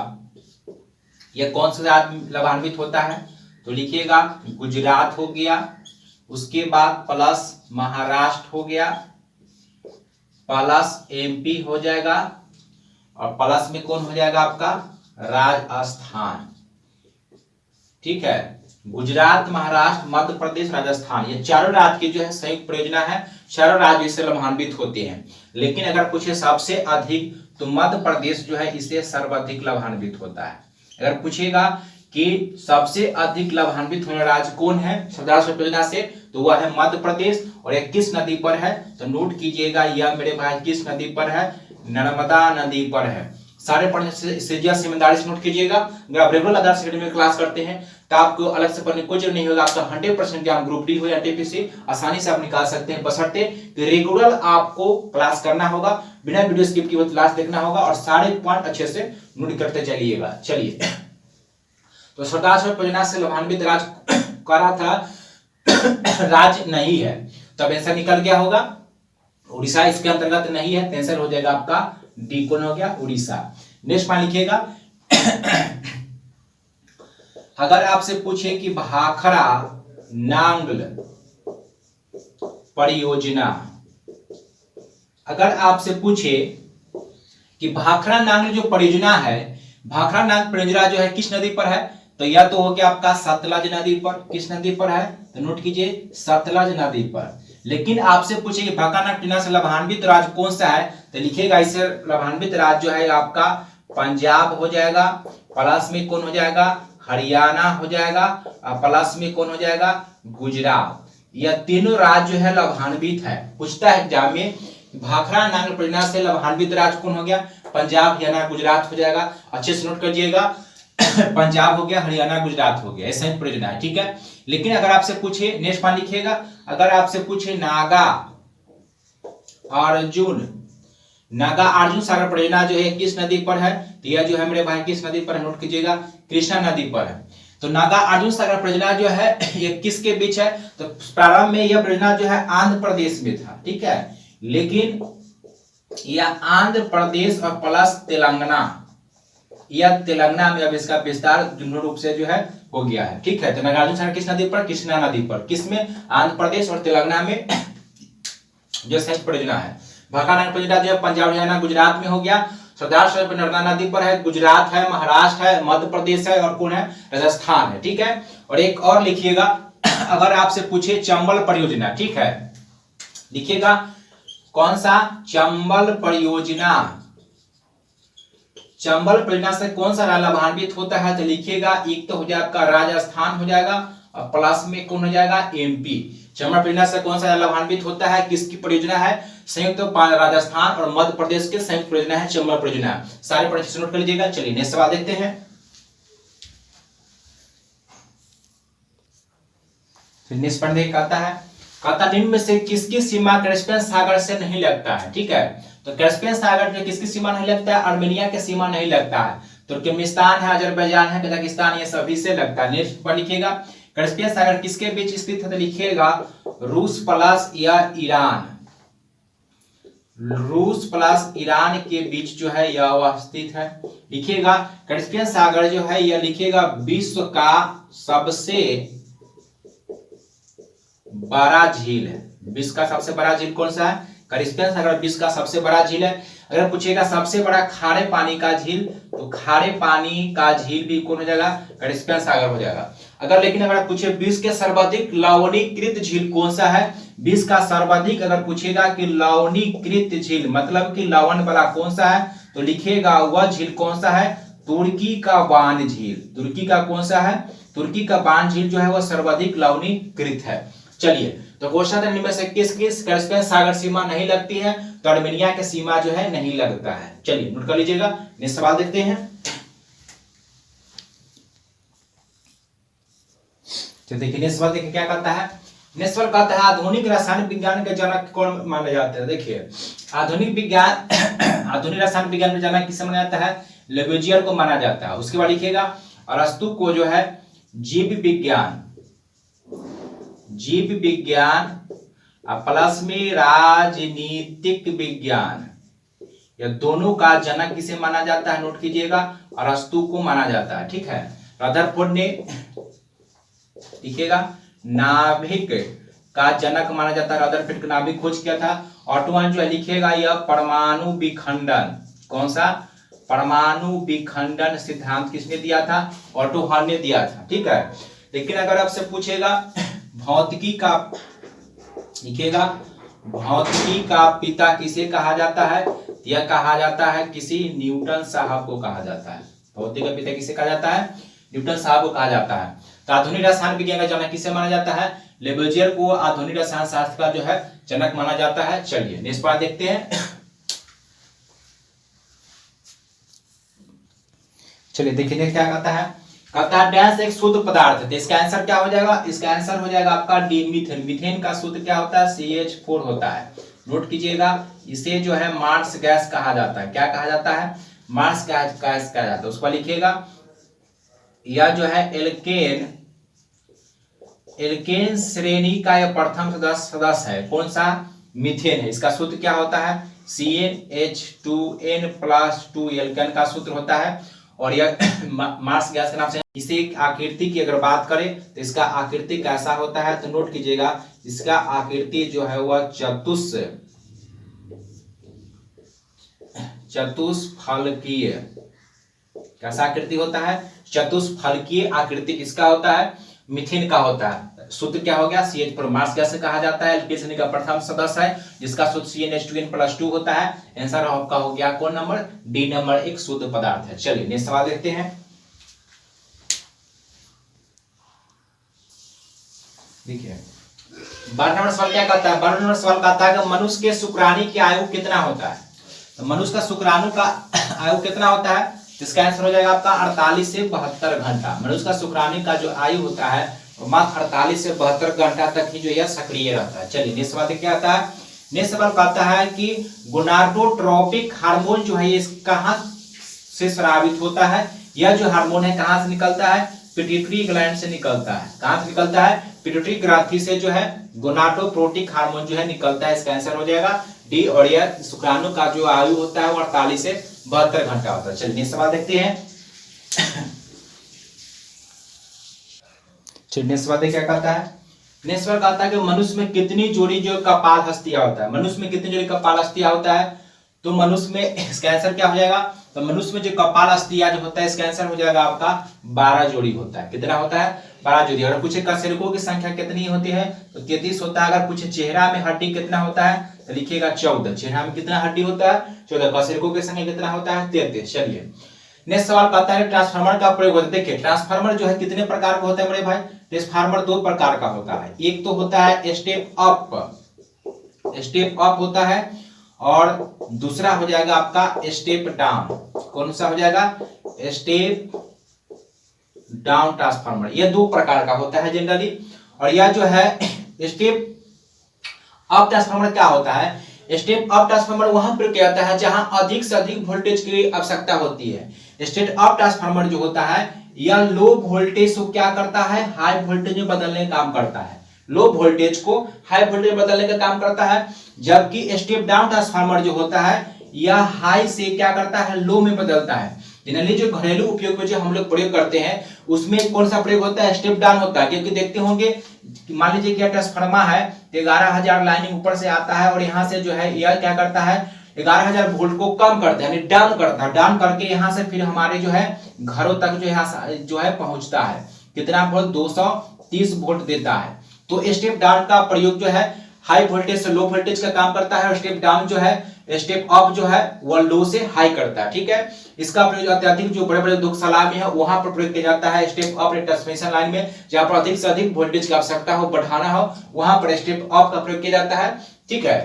यह कौन सा राज्य लाभान्वित होता है? तो लिखिएगा गुजरात हो गया, उसके बाद प्लस महाराष्ट्र हो गया, प्लस एमपी हो जाएगा, और प्लस में कौन हो जाएगा आपका? राजस्थान। ठीक है। गुजरात, महाराष्ट्र, मध्य प्रदेश, राजस्थान, ये चारों राज्य की जो है संयुक्त परियोजना है। चारों राज्य इससे लाभान्वित होते हैं। लेकिन अगर पूछे सबसे अधिक, तो मध्य प्रदेश जो है इससे सर्वाधिक लाभान्वित होता है। अगर पूछेगा कि सबसे अधिक लाभान्वित होने राज्य कौन है सरदार सरोवर परियोजना से, तो वह है मध्य प्रदेश। और यह किस नदी पर है? तो नोट कीजिएगा, यह मेरे भाई किस नदी पर है? नर्मदा नदी पर है। सारे पढ़ने से ईमानदारी से नोट कीजिएगा। अगर आप रेगुलर आदर्श अकेडमी में क्लास करते हैं तो आपको अलग से पढ़ने की कोई जरूरत नहीं होगा। आपका 100% ज्ञान ग्रुप डी हो या टीपीसी आसानी से आप निकाल सकते हैं, बशर्ते कि रेगुलर आपको क्लास करना होगा, बिना वीडियो स्किप किए क्लास देखना होगा, और सारे पॉइंट अच्छे से नोट करते चलिएगा। चलिए तो सरदार सरोवर परियोजना से लाभान्वित राज्य करा था, राज्य नहीं है, तब ऐसा निकल गया होगा उड़ीसा इसके अंतर्गत नहीं है, आंसर हो जाएगा आपका डी। कौन हो गया? उड़ीसा। नेक्स्ट पॉइंट लिखिएगा। अगर आपसे पूछे कि भाखड़ा नांगल परियोजना, अगर आपसे पूछे कि भाखड़ा नांगल जो परियोजना है, भाखड़ा नांगल परियोजना जो है किस नदी पर है? तो यह तो हो गया आपका सतलज नदी पर। किस नदी पर है? तो नोट कीजिए सतलज नदी पर। लेकिन आपसे पूछे कि भाखड़ा नांगल परियोजना से लाभान्वित राज्य कौन सा है, तो लिखिएगा इससे लाभान्वित राज्य जो है आपका पंजाब हो जाएगा, प्लस में कौन हो जाएगा? हरियाणा हो जाएगा, और प्लस में कौन हो जाएगा? गुजरात। यह तीनों राज्य जो है लाभान्वित है। पूछता है एग्जाम में भाखड़ा नांगल परियोजना से लाभान्वित राज्य कौन हो गया? पंजाब, हरियाणा, गुजरात हो जाएगा। अच्छे से नोट कीजिएगा, पंजाब हो गया, हरियाणा, गुजरात हो गया, ऐसा ही परियोजना है। ठीक है। लेकिन अगर आपसे पूछे, नेक्स्ट पॉइंट लिखिएगा, अगर आपसे पूछे नागा अर्जुन सागर परियोजना जो है किस नदी पर है, तो यह जो है मेरे भाई किस नदी पर है? नोट कीजिएगा कृष्णा नदी पर है। तो नागा अर्जुन सागर परियोजना जो है ये किसके बीच है? तो प्रारंभ में यह परियोजना जो है आंध्र प्रदेश में था। ठीक है। लेकिन यह आंध्र प्रदेश और प्लस तेलंगाना, यह तेलंगाना में अब इसका विस्तार पूर्ण रूप से जो है हो गया है। ठीक है। तो नागार्जुन सागर किस नदी पर? कृष्णा नदी पर। किसमें? आंध्र प्रदेश और तेलंगाना में जो संयुक्त परियोजना है। भाखड़ा नांगल परियोजना जो है पंजाब, हरियाणा, गुजरात में हो गया। सरदार सरोवर नर्मदा नदी पर है, गुजरात है, महाराष्ट्र है, मध्य प्रदेश है, और कौन है? राजस्थान है। ठीक है। और एक और लिखिएगा, अगर आपसे पूछे चंबल परियोजना, ठीक है, लिखिएगा कौन सा? चंबल परियोजना। चंबल परियोजना से कौन सा राज्य लाभान्वित होता है, तो लिखिएगा एक तो हो जाएगा आपका राजस्थान हो जाएगा और प्लस में कौन हो जाएगा एमपी। चंबल परियोजना से कौन सा राज्य लाभान्वित होता है, किसकी परियोजना है, संयुक्त राजस्थान और मध्य प्रदेश के संयुक्त परियोजना है चंबल परियोजना। सारे परिचय नोट कर लीजिएगा। चलिए नेक्स्ट सवाल देखते हैं। नेक्स्ट पढ़ने कहता है निम्न में से किसकी सीमा कैस्पियन सागर से नहीं लगता है। ठीक है, तो कैस्पियन सागर जो किसकी सीमा नहीं लगता है, आर्मेनिया की सीमा नहीं लगता है, तुर्कमेनिस्तान है, अजरबैजान है, कजाकिस्तान, ये सभी से लगता है। नेक्स्ट पर लिखिएगा कैस्पियन सागर किसके बीच स्थित है, तो लिखिएगा रूस प्लस या ईरान, रूस प्लस ईरान के बीच जो है यह स्थित है। लिखिएगा कैस्पियन सागर जो है यह लिखिएगा विश्व का सबसे बड़ा झील है। विश्व का सबसे बड़ा झील कौन सा है, कैस्पियन सागर विश्व का सबसे बड़ा झील है। अगर पूछेगा सबसे बड़ा खारे पानी का झील, तो खारे पानी का झील भी कौन हो जाएगा, कैस्पियन सागर हो जाएगा। अगर लेकिन अगर पूछे विश्व के सर्वाधिक लवणीकृत झील कौन सा है, विश्व का सर्वाधिक अगर पूछेगा कि लवणीकृत झील मतलब कि लवण वाला कौन सा है, तो लिखिएगा वह झील कौन सा है, तुर्की का बान झील। तुर्की का कौन सा है, तुर्की का बान झील जो है वह सर्वाधिक लवणीकृत है। चलिए तो क्वेश्चन इनमें से किस किस कैस्पियन सागर सीमा नहीं लगती है, तो आर्मेनिया की सीमा जो है नहीं लगता है। चलिए नोट कर लीजिएगा। नेक्स्ट सवाल देखते हैं। तो देखिए नेक्स्ट सवाल देखिए क्या कहता है। नेक्स्ट सवाल कहता है आधुनिक रसायन विज्ञान के जनक कौन माने जाते हैं। देखिए आधुनिक विज्ञान आधुनिक रसायन विज्ञान के जनक किसे माना जाता है, लेवेजियर को माना जाता है। उसके बाद लिखिएगा अरस्तु को जो है जीव विज्ञान प्लस में राजनीतिक विज्ञान, यह दोनों का जनक किसे माना जाता है, नोट कीजिएगा अरस्तु को माना जाता है। ठीक है, रदरफोर्ड ने लिखिएगा नाभिक का जनक माना जाता है, रदरफोर्ड का नाभिक खोज किया था। ऑटो जो है लिखिएगा यह परमाणु विखंडन, कौन सा, परमाणु विखंडन सिद्धांत किसने दिया था, ऑटो हॉर्न ने दिया था। ठीक है, लेकिन अगर आपसे पूछेगा भौतिकी का, लिखिएगा भौतिकी का पिता किसे कहा जाता है, यह कहा जाता है किसी न्यूटन साहब को कहा जाता है। भौतिकी का पिता किसे कहा जाता है, न्यूटन साहब को कहा जाता है। तो आधुनिक रसायन विज्ञान का जनक किसे माना जाता है, लेवेजियर को आधुनिक रसायन शास्त्र का जो है जनक माना जाता है। चलिए नेक्स्ट बात देखते हैं। चलिए देखिए क्या कहता है डैश एक शुद्ध पदार्थ है, तो इसका आंसर क्या हो जाएगा, इसका आंसर हो जाएगा आपका डी मीथेन। मीथेन का सूत्र क्या होता है, CH4 होता है। नोट कीजिएगा इसे जो है मार्स गैस कहा जाता है। क्या कहा जाता है, मार्स गैस कहा जाता है। उसको लिखिएगा यह जो है एल्केन श्रेणी का यह प्रथम सदस्य है। कौन सा, मीथेन है। इसका सूत्र क्या होता है, CnH2n+2 एल्केन का सूत्र होता है। और यह मार्स गैस के नाम से इसे आकृति की अगर बात करें तो इसका आकृति कैसा होता है, तो नोट कीजिएगा इसका आकृति जो है वह चतुष्फलकीय, कैसा आकृति होता है, चतुष्फलकीय आकृति किसका होता है, मीथेन का होता है। सूत्र क्या हो गया, CH4 मार्स गैस से कहा जाता है, एल्केन श्रेणी का प्रथम सदस्य है जिसका सूत्र CnH2n+2 होता है। आंसर आपका हो गया कौन नंबर, डी नंबर, एक शुद्ध पदार्थ है। चलिए नेक्स्ट सवाल देखते हैं। देखिए 12 नंबर सवाल क्या कहता है, 12 नंबर सवाल कहता है कि मनुष्य के शुक्राणु की आयु कितना होता है। तो मनुष्य का शुक्राणु का आयु कितना होता है, इसका आंसर हो जाएगा आपका 48 से 72 घंटा। मनुष्य का शुक्राणु का जो आयु होता है मात्र 48 से 72 घंटा तक ही जो यह सक्रिय रहता है। चलिए नेक्स्ट सवाल क्या आता है। नेक्स्ट सवाल कहता है कि गोनाडोट्रोपिक हार्मोन जो है ये कहां से स्रावित होता है। यह जो हार्मोन है कहां से निकलता है, पिट्यूटरी ग्लैंड से निकलता है। कहां से निकलता है, पिट्यूटरी ग्रंथि से जो है गोनाडोट्रोपिक हार्मोन जो है निकलता है। इसका आंसर हो जाएगा डी। और यह शुक्राणु का जो आयु होता है वो 48 से 72 घंटा होता है। चलिए नेक्स्ट सवाल देखते हैं। नेक्स्ट सवाल क्या कहता है, नेक्स्ट सवाल कहता है कि मनुष्य में कितनी जोड़ी जो कपाल हस्तियां होता है। मनुष्य में कितनी जोड़ी कपाल हस्तियां होता है, तो मनुष्य में इसका आंसर क्या हो जाएगा, तो मनुष्य में जो कपाल हस्तियां जो होता है इसका आंसर हो जाएगा आपका 12 जोड़ी होता है। कितना होता है, 12 जोड़ी। अगर पूछे कशेरुकों की संख्या कितनी होती है, तो 33 होता है। अगर पूछे चेहरा में हड्डी कितना होता है, तो लिखिएगा 14। चेहरा में कितना हड्डी होता है, 14। कशेरुकों की संख्या कितना होता है, 33। चलिए नेक्स्ट सवाल कहता है ट्रांसफार्मर का प्रयोग होता है। देखिए ट्रांसफार्मर जो है कितने प्रकार का होता है मेरे भाई, ट्रांसफार्मर दो प्रकार का होता है। एक तो होता है स्टेप अप होता है, और दूसरा हो जाएगा आपका स्टेप डाउन। कौन सा हो जाएगा, स्टेप डाउन ट्रांसफार्मर। यह दो प्रकार का होता है जनरली। और यह जो है स्टेप अप ट्रांसफार्मर क्या होता है, स्टेप अप ट्रांसफार्मर वहां पर किया जाता है जहां अधिक से अधिक वोल्टेज की आवश्यकता होती है। स्टेप अप ट्रांसफार्मर जो होता है यह लो वोल्टेज को क्या करता है, हाई वोल्टेज में बदलने का काम करता है। लो वोल्टेज को हाई वोल्टेज में बदलने का काम करता है। जबकि स्टेप डाउन ट्रांसफार्मर जो होता है यह हाई से क्या करता है, लो में बदलता है। जनरली जो घरेलू उपयोग में जो हम लोग प्रयोग करते हैं उसमें कौन सा प्रयोग होता है, स्टेप डाउन होता है। क्योंकि देखते होंगे मान लीजिए कि ट्रांसफार्मर है 11,000 लाइन ऊपर से आता है और यहाँ से जो है यह क्या करता है 11,000 वोल्ट को कम करता है, यानी डाउन करता है। डाउन करके यहाँ से फिर हमारे जो है घरों तक जो है पहुंचता है। कितना वोल्ट, 230 वोल्ट देता है। तो स्टेप डाउन का प्रयोग जो है हाई वोल्टेज से लो वोल्टेज का काम करता है, और स्टेप डाउन जो है, स्टेप अप जो है वह लो से हाई करता है। ठीक है, इसका प्रयोग अत्यधिक जो बड़े बड़े दुग्धशाला में है वहां पर प्रयोग किया जाता है। स्टेप अप ट्रांसमिशन लाइन में जहां पर अधिक से अधिक वोल्टेज की आवश्यकता हो, बढ़ाना हो, वहां पर स्टेप अप का प्रयोग किया जाता है। ठीक है,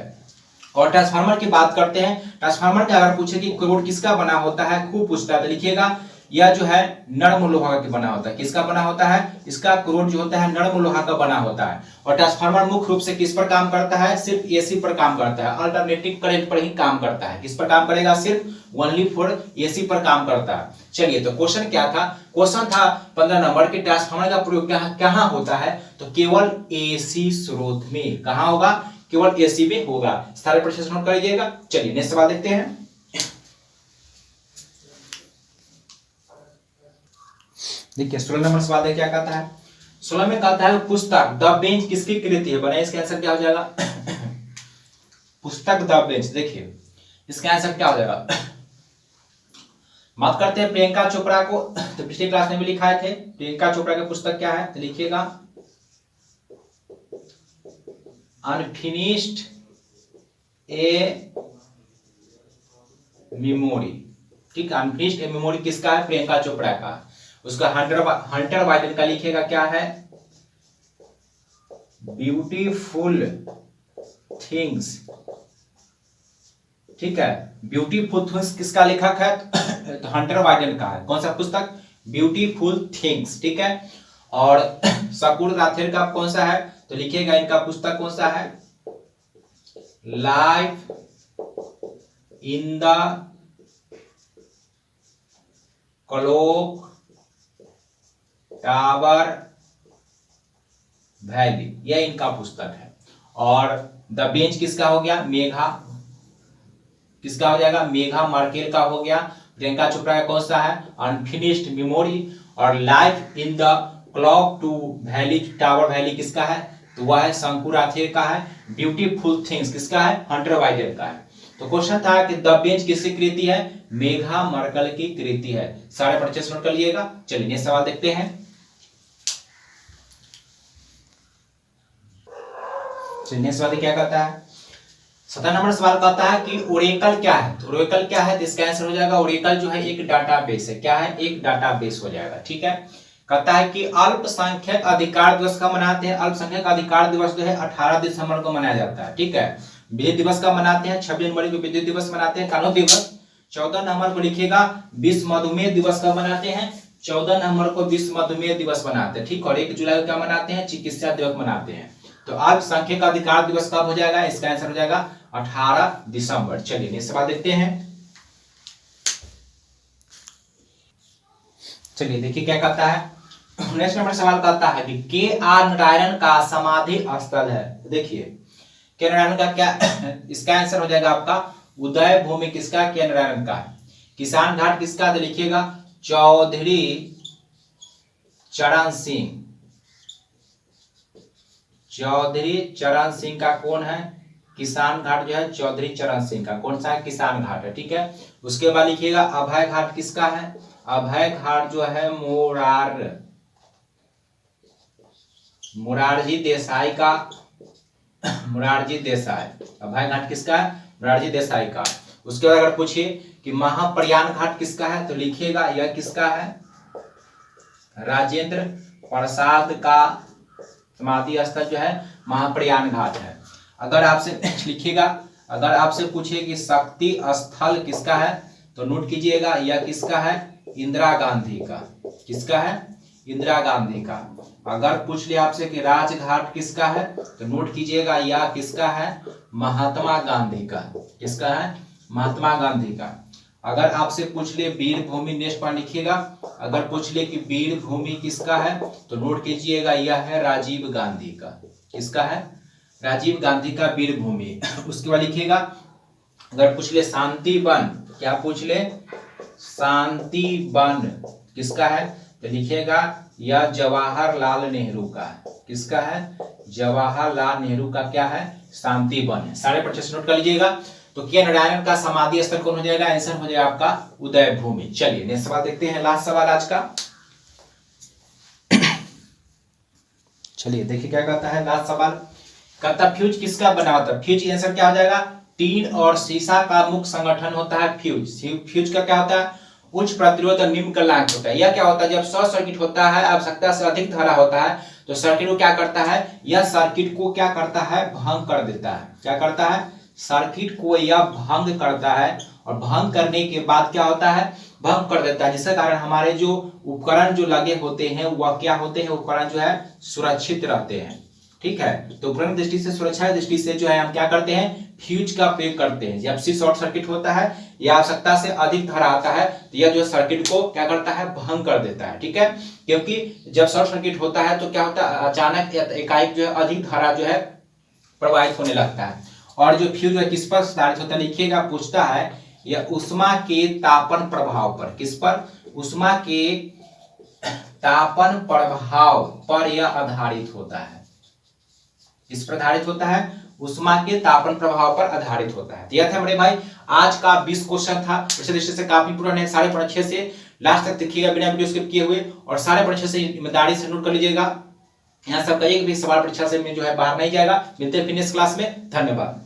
और ट्रांसफार्मर की बात करते हैं। ट्रांसफार्मर का अगर पूछे कि कोर किसका बना होता है, खूब पूछता है तो लिखिएगा यह जो है नरम लोहा का बना होता है। किसका बना होता है, इसका कोर जो होता है नरम लोहा का बना होता है। और ट्रांसफार्मर मुख्य रूप से किस पर काम करता है, सिर्फ एसी पर काम करता है, अल्टरनेटिंग करंट पर ही काम करता है। किस पर काम करेगा, सिर्फ ओनली फॉर एसी पर काम करता है। चलिए तो क्वेश्चन क्या था, क्वेश्चन था 15 नंबर के ट्रांसफार्मर का प्रयोग कहां होता है, तो केवल एसी स्रोत में। कहां होगा, केवल एसी में होगा। सारे प्रोसेस नोट करिएगा। चलिए नेक्स्ट सवाल देखते हैं। देखिए 16 नंबर सवाल है, क्या कहता है, 16 में कहता है पुस्तक द बेंच किसकी कृति है, बनाइए इसका आंसर क्या हो जाएगा पुस्तक द बेंच। देखिए इसका आंसर क्या हो जाएगा, बात करते हैं प्रियंका चोपड़ा को। तो पिछली क्लास में भी लिखाए थे प्रियंका चोपड़ा की पुस्तक क्या है, तो लिखिएगा अनफिनिश्ड ए मेमोरी। ठीक है, अनफिनिश्ड ए मेमोरी किसका है, प्रियंका चोपड़ा का। उसका हंटर बाइडेन का लिखिएगा क्या है, ब्यूटीफुल थिंग्स। ठीक है, ब्यूटीफुल थिंग्स किसका लेखक है, तो हंटर बाइडेन का है। कौन सा पुस्तक, ब्यूटीफुल थिंग्स। ठीक है, और शकुर राथेर का कौन सा है, तो लिखिएगा इनका पुस्तक कौन सा है, life in the clock tower valley, यह इनका पुस्तक है। और द बेंच किसका हो गया, मेघा, किसका हो जाएगा, मेघा मार्केल का हो गया। प्रियंका चोपड़ा का कौन सा है, अनफिनिश्ड मेमोरी। और life in the clock to valley tower valley किसका है, तो वह है शंकु राथेर का है। ब्यूटीफुल थिंग्स किसका है, हंटर बाइडेन का है। तो क्वेश्चन था कि द बेंच किसकी कृति है, मेघा मार्केल की कृति है। सारे परचेस नोट कर लिएगा। चलिए नेक्स्ट सवाल देखते हैं। नेक्स्ट सवाल क्या कहता है, 17 नंबर सवाल कहता है कि ओरेकल क्या है। तो ओरेकल क्या है, तो इसका आंसर हो जाएगा ओरेकल जो है एक डाटाबेस है। क्या है, एक डाटाबेस हो जाएगा। ठीक है, कहता है कि अल्पसंख्यक अधिकार दिवस का मनाते हैं। अल्पसंख्यक अधिकार दिवस जो है 18 दिसंबर को मनाया जाता है। ठीक है, विधि दिवस का मनाते हैं 26 जनवरी को विधि दिवस मनाते हैं, कानून दिवस। 14 नवंबर को लिखिएगा विश्व मधुमेह दिवस का मनाते हैं, 14 नवंबर को विश्व मधुमेह दिवस मनाते हैं। ठीक, और 1 जुलाई को क्या मनाते हैं, चिकित्सा दिवस मनाते हैं। तो अल्पसंख्यक अधिकार दिवस कब हो जाएगा, इसका आंसर हो जाएगा 18 दिसंबर। चलिए नेक्स्ट सवाल देखते हैं। चलिए देखिए क्या कहता है, नेक्स्ट नंबर सवाल कहता है कि के आर नारायण का समाधि स्थल है। देखिए के नारायण का क्या इसका आंसर हो जाएगा आपका उदय भूमि किसका, के नारायण का। किसान घाट किसका, तो लिखिएगा चौधरी चरण सिंह। चौधरी चरण सिंह का कौन है, किसान घाट जो है चौधरी चरण सिंह का। कौन सा है, किसान घाट है। ठीक है, उसके बाद लिखिएगा अभय घाट किसका है, अभय घाट जो है मोरारजी देसाई का। मोरारजी देसाई, अभय घाट किसका है, मोरारजी देसाई का। उसके बाद अगर पूछिए कि महाप्रयाण घाट किसका है तो लिखिएगा यह किसका है, राजेंद्र प्रसाद का समाधि स्थल जो है महाप्रयाण घाट है। अगर आपसे लिखिएगा, अगर आपसे पूछे कि शक्ति स्थल किसका है तो नोट कीजिएगा यह किसका है, इंदिरा गांधी का। किसका है, इंदिरा गांधी का। अगर पूछ लिया आपसे कि राजघाट किसका है तो नोट कीजिएगा यह किसका है, महात्मा गांधी का। किसका है, महात्मा गांधी का। अगर आपसे पूछ ले वीर भूमि, नेक्स्ट पॉइंट लिखिएगा, अगर पूछ ले कि वीर भूमि किसका है तो नोट कीजिएगा यह है राजीव गांधी का। किसका है, राजीव गांधी का वीर भूमि। उसके बाद लिखिएगा, अगर पूछ ले शांति वन, क्या पूछ ले, शांति वन किसका है तो लिखिएगा यह जवाहरलाल नेहरू का है। किसका है, जवाहरलाल नेहरू का क्या है, शांति वन है। 25.5 नोट कर लीजिएगा। तो के नारायण का समाधि स्थल कौन हो जाएगा, आंसर हो जाएगा आपका उदय भूमि। चलिए नेक्स्ट सवाल देखते हैं, लास्ट सवाल आज का। चलिए देखिए क्या कहता है लास्ट सवाल, कहता फ्यूज किसका बना होता है। फ्यूज आंसर क्या हो जाएगा, टीन और सीसा का मुख्य संगठन होता है फ्यूज। फ्यूज का क्या होता है, उच्च प्रतिरोध और निम्न कलांक होता है। यह क्या होता है, जब शॉर्ट सर्किट होता है, आवश्यकता से अधिक धारा होता है तो सर्किट को क्या करता है, यह सर्किट को क्या करता है, भंग कर देता है। क्या करता है, सर्किट को यह भंग करता है और भंग करने के बाद क्या होता है, भंग कर देता है, जिसके कारण हमारे जो उपकरण जो लगे होते हैं वह क्या होते हैं, उपकरण जो है सुरक्षित रहते हैं। ठीक है, तो उपकरण की दृष्टि से, सुरक्षा की दृष्टि से जो है हम क्या करते हैं, फ्यूज का प्रयोग करते हैं। जब शॉर्ट सर्किट होता है या आवश्यकता से अधिक धारा आता है तो यह जो सर्किट को क्या करता है, भंग कर देता है। ठीक है, क्योंकि जब शॉर्ट सर्किट होता है तो क्या होता है, अचानक एकाएक जो है अधिक धारा जो है प्रवाहित होने लगता है। और जो फ्यूज है किस पर आधारित होता है, लिखिएगा, पूछता है यह उष्मा के तापन प्रभाव पर। किस पर, उष्मा के तापन प्रभाव पर यह आधारित होता है। इस पर आधारित होता है, उष्मा के तापन प्रभाव पर आधारित होता है। यह था मेरे भाई आज का 20 क्वेश्चन था, विषय दृष्टि से काफी पूर्ण है। 5.5 से लास्ट तक देखिएगा बिना वीडियो स्किप किए हुए, और 5.5 से ईमानदारी से नोट कर लीजिएगा। यहाँ सबका एक भी सवाल परीक्षा से में जो है बाहर नहीं जाएगा। मिलते हैं फिर नेक्स्ट क्लास में, धन्यवाद।